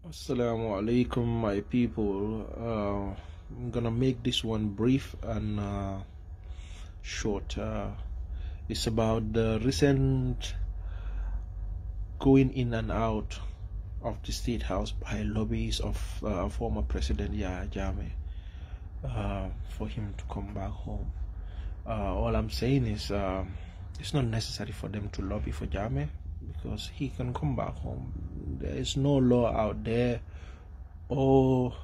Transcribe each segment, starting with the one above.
Assalamu alaikum, my people. I'm gonna make this one brief and short. It's about the recent going in and out of the State House by lobbies of former President Jammeh for him to come back home. All I'm saying is it's not necessary for them to lobby for Jammeh, because he can come back home. There is no law out there or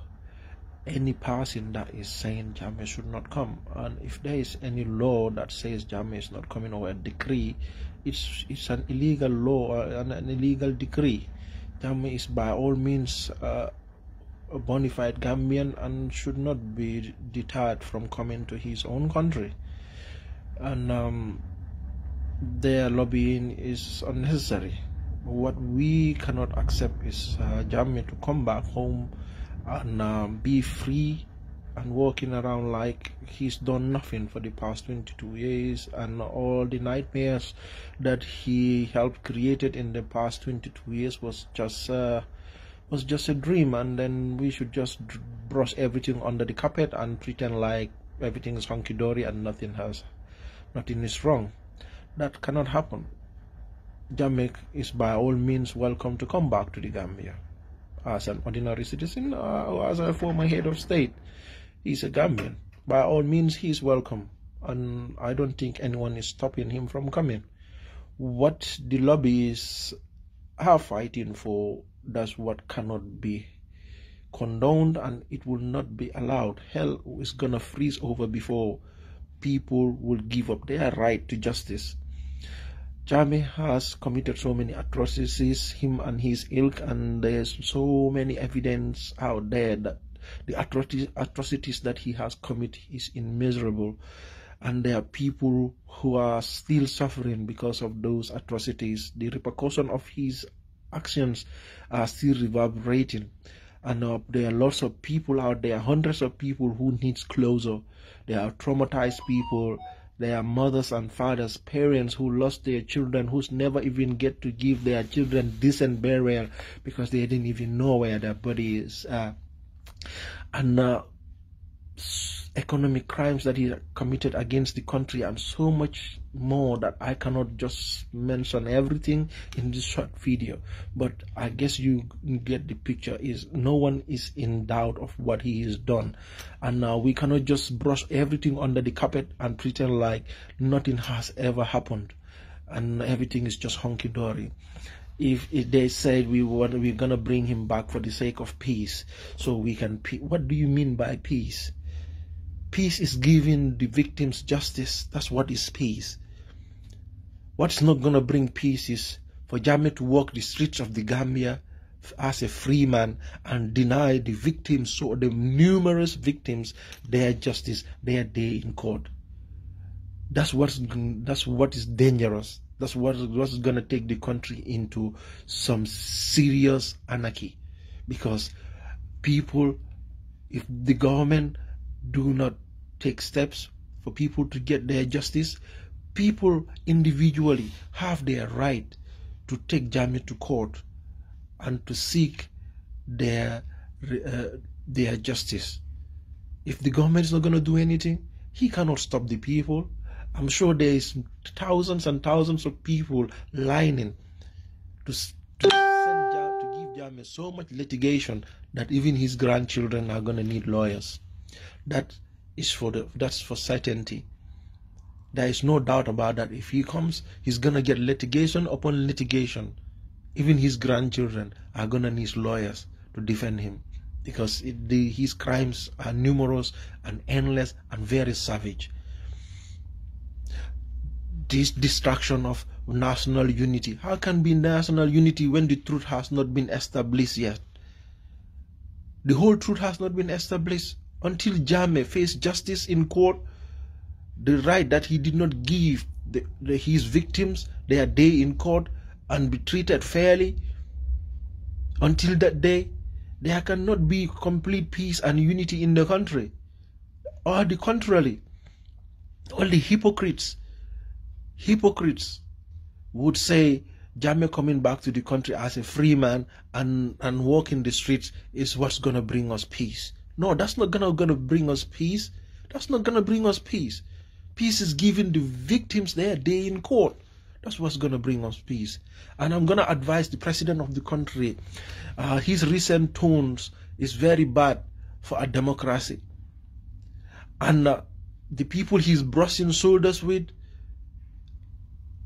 any person that is saying Jammeh should not come. And if there is any law that says Jammeh is not coming, or a decree, it's an illegal law or an illegal decree. Jammeh is by all means a bona fide Gambian and should not be deterred from coming to his own country. And their lobbying is unnecessary. What we cannot accept is Jammeh to come back home and be free and walking around like he's done nothing for the past 22 years, and all the nightmares that he helped created in the past 22 years was just a dream, and then we should just brush everything under the carpet and pretend like everything is hunky-dory and nothing is wrong. That cannot happen. Jammeh is by all means welcome to come back to the Gambia as an ordinary citizen or as a former head of state. He's a Gambian. By all means, he's welcome, and I don't think anyone is stopping him from coming. What the lobbyists are fighting for, that's what cannot be condoned, and it will not be allowed. Hell is gonna freeze over before people will give up their right to justice. Jammeh has committed so many atrocities, him and his ilk, and there's so many evidence out there that the atrocities that he has committed is immeasurable, and there are people who are still suffering because of those atrocities. The repercussion of his actions are still reverberating, and there are lots of people out there, hundreds of people who needs closure. There are traumatized people. There are mothers and fathers, parents who lost their children, who's never even get to give their children decent burial because they didn't even know where their body is. And economic crimes that he committed against the country, and so much more that I cannot just mention everything in this short video. But I guess you get the picture. Is no one is in doubt of what he has done, and we cannot just brush everything under the carpet and pretend like nothing has ever happened and everything is just hunky-dory. If they said we're gonna bring him back for the sake of peace, so we can what do you mean by peace? Peace is giving the victims justice. That's what is peace. What's not going to bring peace is for Jammeh to walk the streets of the Gambia as a free man and deny the victims, so the numerous victims, their justice, their day in court. That's what is dangerous. That's what's going to take the country into some serious anarchy, because people, if the government do not take steps for people to get their justice, people individually have their right to take Jammeh to court and to seek their justice. If the government is not going to do anything, he cannot stop the people. I'm sure there is thousands and thousands of people lining to give Jammeh so much litigation that even his grandchildren are going to need lawyers. That's for certainty. There is no doubt about that. If he comes, he's gonna get litigation upon litigation. Even his grandchildren are gonna need lawyers to defend him, because his crimes are numerous and endless and very savage. This destruction of national unity. How can be national unity when the truth has not been established yet? The whole truth has not been established. Until Jammeh faced justice in court, the right that he did not give his victims their day in court and be treated fairly, until that day, there cannot be complete peace and unity in the country. Or the contrary, all the hypocrites would say Jammeh coming back to the country as a free man and walking the streets is what's going to bring us peace. No, that's not gonna bring us peace. That's not gonna bring us peace. Peace is giving the victims their day in court. That's what's gonna bring us peace. And I'm gonna advise the president of the country. His recent tones is very bad for a democracy. And the people he's brushing shoulders with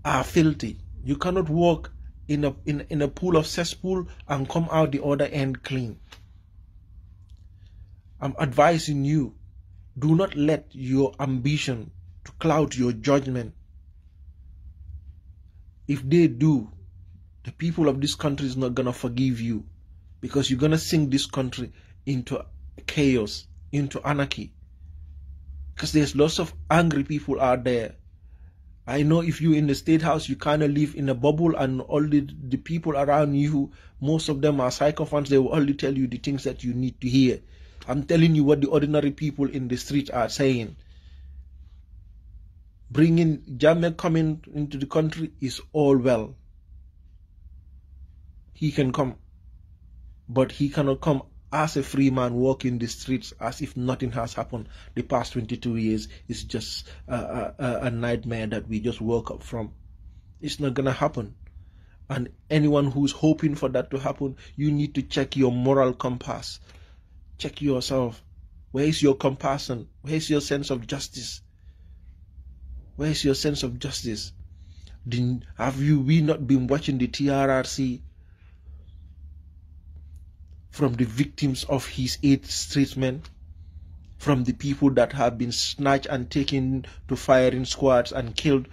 are filthy. You cannot walk in a pool of cesspool and come out the other end clean. I'm advising you, do not let your ambition to cloud your judgment. If they do, the people of this country is not going to forgive you, because you're going to sink this country into chaos, into anarchy. Because there's lots of angry people out there. I know if you're in the State House, you kind of live in a bubble, and all the people around you, most of them are sycophants. They will only tell you the things that you need to hear. I'm telling you what the ordinary people in the street are saying. Bringing Jammeh Coming into the country is all well. He can come, but he cannot come as a free man walking the streets as if nothing has happened. The past 22 years is just a nightmare that we just woke up from. It's not going to happen. And anyone who's hoping for that to happen, you need to check your moral compass. Check yourself. Where is your compassion? Where is your sense of justice? Where is your sense of justice? Have we not been watching the TRRC from the victims of his 8 streetsmen, from the people that have been snatched and taken to firing squads and killed